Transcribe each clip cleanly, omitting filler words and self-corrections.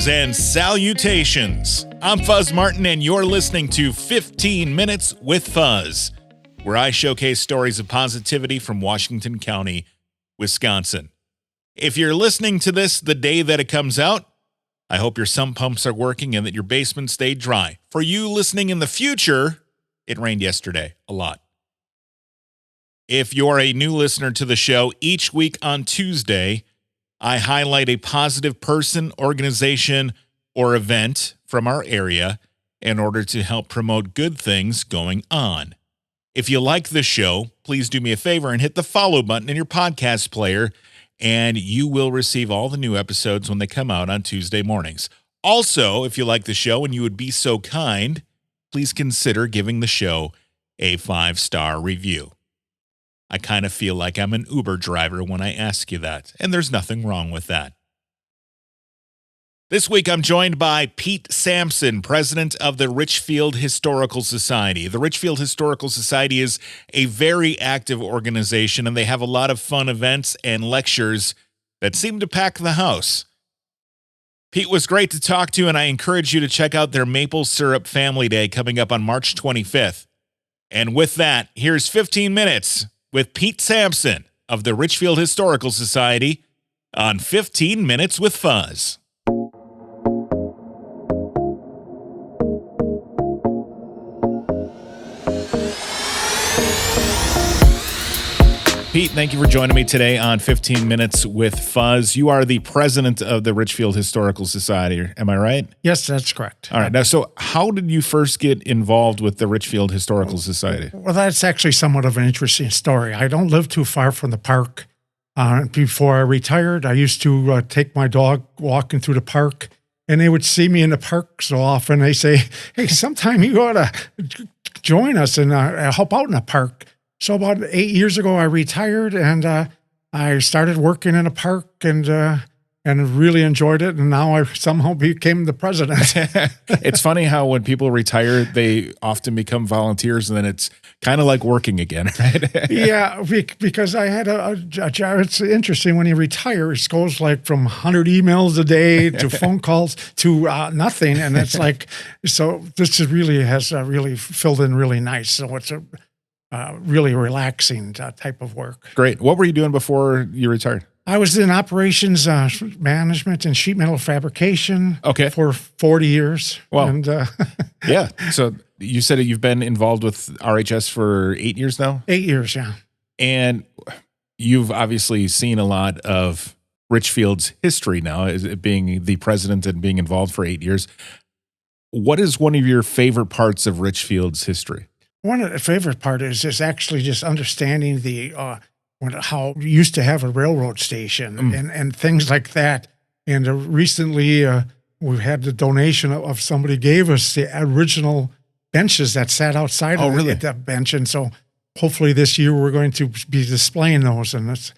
Greetings and salutations. I'm Fuzz Martin, and you're listening to 15 Minutes with Fuzz, where I showcase stories of positivity from Washington County, Wisconsin. If you're listening to this the day that it comes out, I hope your sump pumps are working and that your basement stayed dry. For you listening in the future, it rained yesterday a lot. If you're a new listener to the show, each week on Tuesday, I highlight a positive person, organization, or event from our area in order to help promote good things going on. If you like the show, please do me a favor and hit the follow button in your podcast player, and you will receive all the new episodes when they come out on Tuesday mornings. Also, if you like the show and you would be so kind, please consider giving the show a 5-star review. I kind of feel like I'm an Uber driver when I ask you that, and there's nothing wrong with that. This week, I'm joined by Pete Samson, president of the Richfield Historical Society. The Richfield Historical Society is a very active organization, and they have a lot of fun events and lectures that seem to pack the house. Pete was great to talk to, and I encourage you to check out their Maple Syrup Family Day coming up on March 25th. And with that, here's 15 minutes with Pete Samson of the Richfield Historical Society on 15 Minutes with Fuzz. Pete, thank you for joining me today on 15 Minutes with Fuzz. You are the president of the Richfield Historical Society, am I right? Yes, that's correct. All right. Now, so how did you first get involved with the Richfield Historical Society? Well, that's actually somewhat of an interesting story. I don't live too far from the park. Before I retired, I used to take my dog walking through the park, and they would see me in the park so often. They say, hey, sometime you ought to join us and help out in the park. So about 8 years ago, I retired, and I started working in a park and really enjoyed it. And now I somehow became the president. It's funny how when people retire, they often become volunteers, and then it's kind of like working again, right? Yeah, because I had a job. It's interesting when you retire, it goes like from 100 emails a day to phone calls to nothing. And it's like, so this has really filled in really nice. So it's a really relaxing type of work. Great. What were you doing before you retired? I was in operations management and sheet metal fabrication for 40 years. Well, and, yeah. So you said that you've been involved with RHS for 8 years now? 8 years, yeah. And you've obviously seen a lot of Richfield's history now, as it being the president and being involved for 8 years. What is one of your favorite parts of Richfield's history? One of the favorite part is actually just understanding how we used to have a railroad station and things like that. And recently we had the donation of somebody gave us the original benches that sat outside of that bench. And so hopefully this year we're going to be displaying those. And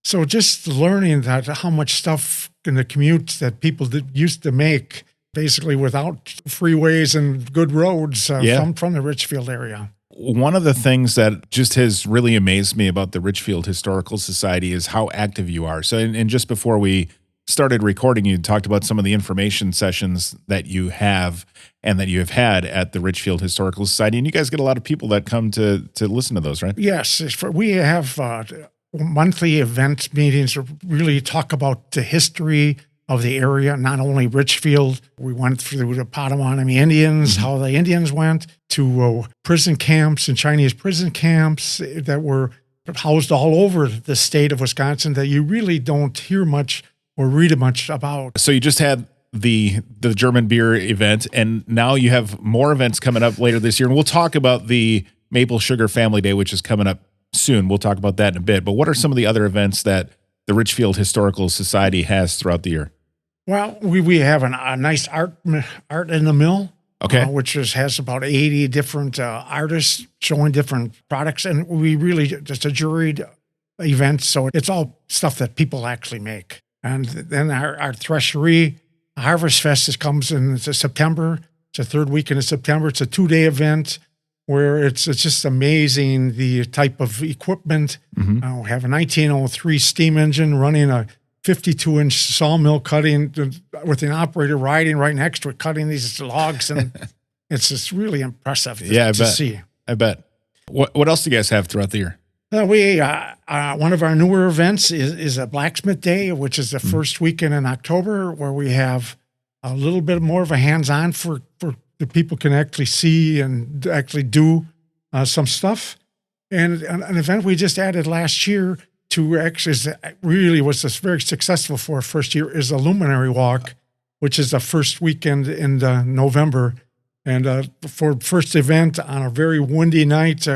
so just learning that how much stuff in the commute that people used to make basically without freeways and good roads from the Richfield area. One of the things that just has really amazed me about the Richfield Historical Society is how active you are. So, and just before we started recording, you talked about some of the information sessions that you have and that you have had at the Richfield Historical Society. And you guys get a lot of people that come to listen to those, right? Yes. We have monthly event meetings to really talk about the history of the area, not only Richfield. We went through the Potawatomi Indians, how the Indians went, to prison camps and Chinese prison camps that were housed all over the state of Wisconsin that you really don't hear much or read much about. So you just had the German beer event, and now you have more events coming up later this year. And we'll talk about the Maple Sugar Family Day, which is coming up soon. We'll talk about that in a bit. But what are some of the other events that the Richfield Historical Society has throughout the year? Well, we have a nice art in the mill, which has about 80 different artists showing different products. And we really just a juried event, so it's all stuff that people actually make. And then our threshery, Harvest Fest, comes in September. It's the third weekend of September. It's a 2-day event where it's just amazing the type of equipment. We have a 1903 steam engine running a 52-inch sawmill cutting with an operator riding right next to it, cutting these logs. And it's just really impressive to see. I bet. What else do you guys have throughout the year? One of our newer events is a Blacksmith Day, which is the first weekend in October, where we have a little bit more of a hands-on for the people can actually see and actually do some stuff. And an event we just added last year to actually really was this very successful for our first year is a Luminary Walk, which is the first weekend in November. And for first event on a very windy night,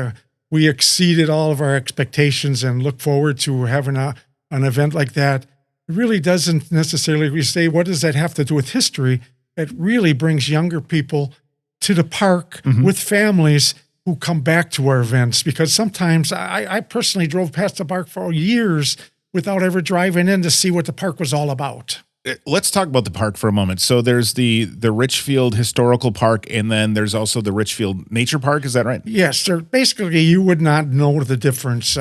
we exceeded all of our expectations and look forward to having an event like that. It really doesn't necessarily, we say, what does that have to do with history? It really brings younger people to the park with families who come back to our events, because sometimes I personally drove past the park for years without ever driving in to see what the park was all about. Let's talk about the park for a moment. So there's the Richfield Historical Park, and then there's also the Richfield Nature Park. Is that right? Yes. Basically, you would not know the difference,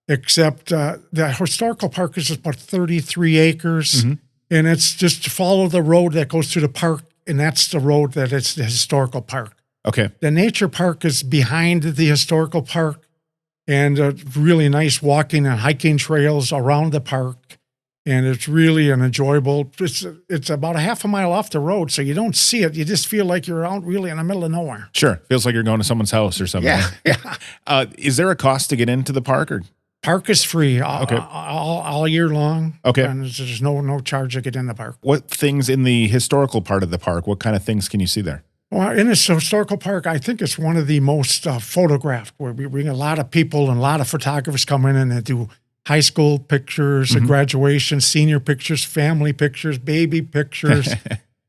except the Historical Park is about 33 acres, and it's just to follow the road that goes through the park, and that's the road that it's the Historical Park. Okay. The Nature Park is behind the Historical Park, and really nice walking and hiking trails around the park. And it's really an enjoyable, it's about a half a mile off the road, so you don't see it. You just feel like you're out really in the middle of nowhere. Sure. Feels like you're going to someone's house or something. Yeah. Is there a cost to get into the park? Or? Park is free all year long. Okay. And there's no charge to get in the park. What things in the historical part of the park, what kind of things can you see there? Well, in this historical park, I think it's one of the most photographed, where we bring a lot of people and a lot of photographers come in and they do high school pictures, graduation, senior pictures, family pictures, baby pictures.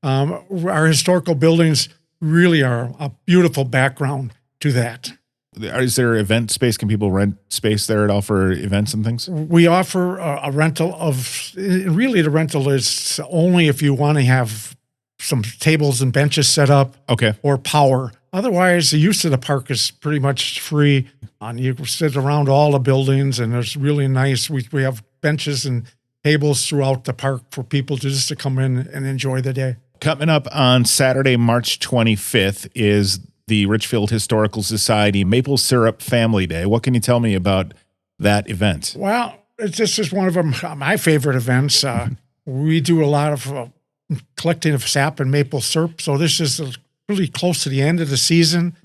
Our historical buildings really are a beautiful background to that. Is there event space? Can people rent space there at all for events and things? We offer a rental of, really the rental is only if you want to have some tables and benches set up or power. Otherwise, the use of the park is pretty much free. You can sit around all the buildings, and there's really nice. We have benches and tables throughout the park for people just to come in and enjoy the day. Coming up on Saturday, March 25th, is the Richfield Historical Society Maple Syrup Family Day. What can you tell me about that event? Well, this is one of my favorite events. We do a lot of collecting of sap and maple syrup, so this is really close to the end of the season.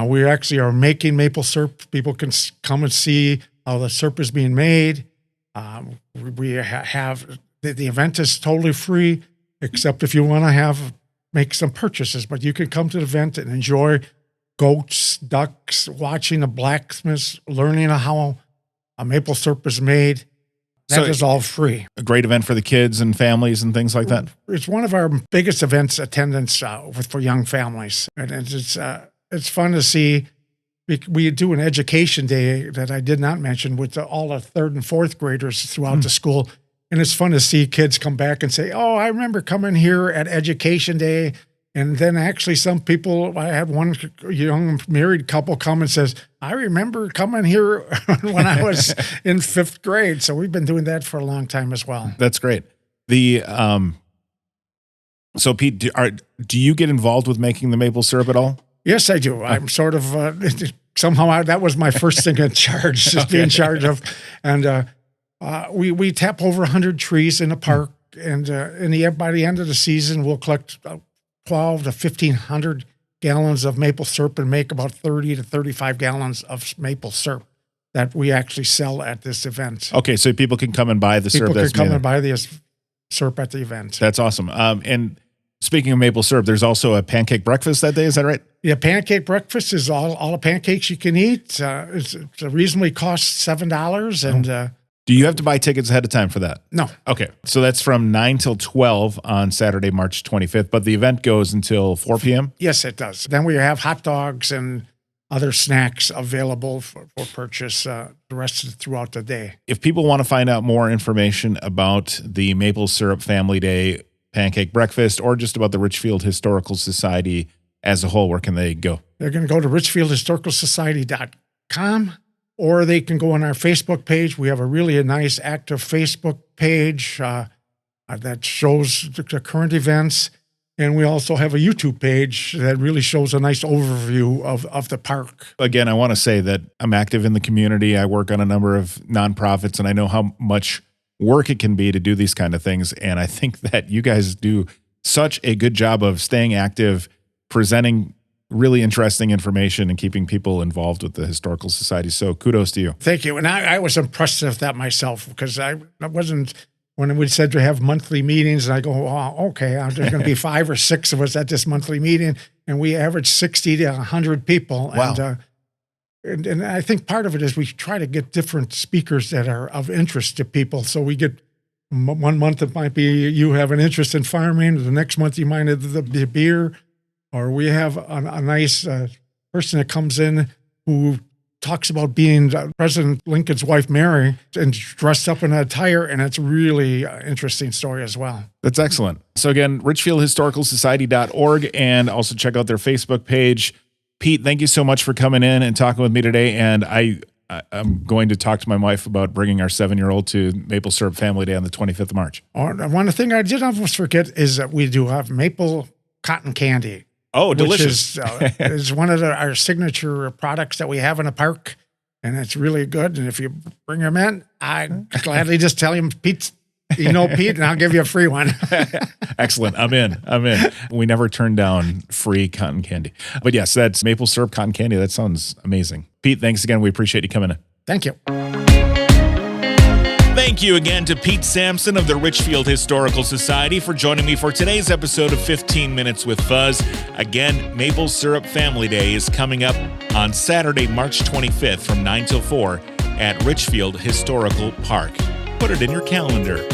We actually are making maple syrup. People can come and see how the syrup is being made. We have the event is totally free, except if you want to make some purchases. But you can come to the event and enjoy goats, ducks, watching the blacksmiths, learning how a maple syrup is made. That is all free. A great event for the kids and families and things like that. It's one of our biggest events attendance for young families, and it's fun to see. We do an education day that I did not mention with all the third and fourth graders throughout the school, and it's fun to see kids come back and say, "Oh, I remember coming here at education day." And then actually some people, I had one young married couple come and says, "I remember coming here when I was in fifth grade." So we've been doing that for a long time as well. That's great. So Pete, do you get involved with making the maple syrup at all? Yes, I do. I'm sort of, somehow that was my first thing in charge, just being in charge of. And we tap over 100 trees in the park. And by the end of the season, we'll collect 12 to 1,500 gallons of maple syrup and make about 30 to 35 gallons of maple syrup that we actually sell at this event. Okay, so people can come and buy the syrup. People can come and buy the syrup at the event. That's awesome. And speaking of maple syrup, there's also a pancake breakfast that day. Is that right? Yeah, pancake breakfast is all the pancakes you can eat. It's a reasonably cost $7, and do you have to buy tickets ahead of time for that? No. Okay. So that's from 9 till 12 on Saturday, March 25th, but the event goes until 4 p.m.? Yes, it does. Then we have hot dogs and other snacks available for purchase throughout the day. If people want to find out more information about the Maple Syrup Family Day pancake breakfast or just about the Richfield Historical Society as a whole, where can they go? They're going to go to richfieldhistoricalsociety.com. or they can go on our Facebook page. We have a really nice active Facebook page that shows the current events. And we also have a YouTube page that really shows a nice overview of the park. Again, I want to say that I'm active in the community. I work on a number of nonprofits, and I know how much work it can be to do these kind of things. And I think that you guys do such a good job of staying active, presenting really interesting information, and keeping people involved with the Historical Society. So kudos to you. Thank you. And I was impressed with that myself, because I wasn't, when we said to have monthly meetings, and I go, oh, okay, there's going to be 5 or 6 of us at this monthly meeting, and we average 60 to 100 people. Wow. And I think part of it is we try to get different speakers that are of interest to people. So we get 1 month it might be you have an interest in farming, the next month you might have the beer, or we have a nice person that comes in who talks about being President Lincoln's wife, Mary, and dressed up in attire, and it's really an interesting story as well. That's excellent. So again, richfieldhistoricalsociety.org, and also check out their Facebook page. Pete, thank you so much for coming in and talking with me today, and I'm going to talk to my wife about bringing our 7-year-old to Maple Syrup Family Day on the 25th of March. One thing I did almost forget is that we do have maple cotton candy. Oh, delicious. Which is one of our signature products that we have in the park, and it's really good. And if you bring them in, I'd gladly just tell him, Pete, you know Pete, and I'll give you a free one. Excellent. I'm in. We never turn down free cotton candy. But yes, that's maple syrup cotton candy. That sounds amazing. Pete, thanks again. We appreciate you coming in. Thank you. Thank you again to Pete Samson of the Richfield Historical Society for joining me for today's episode of 15 Minutes with Fuzz. Again, Maple Syrup Family Day is coming up on Saturday, March 25th from 9 till 4 at Richfield Historical Park. Put it in your calendar.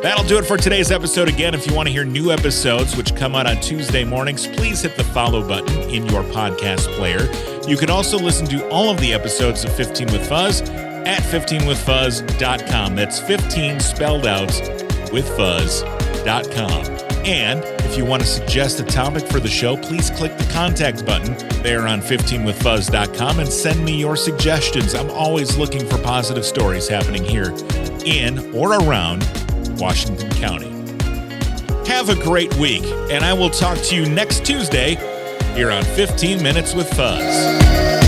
That'll do it for today's episode. Again, if you want to hear new episodes, which come out on Tuesday mornings, please hit the follow button in your podcast player. You can also listen to all of the episodes of 15 with Fuzz at 15withfuzz.com. That's 15 spelled out with fuzz.com. And if you want to suggest a topic for the show, please click the contact button there on 15withfuzz.com and send me your suggestions. I'm always looking for positive stories happening here in or around Washington County. Have a great week, and I will talk to you next Tuesday here on 15 Minutes with Fuzz.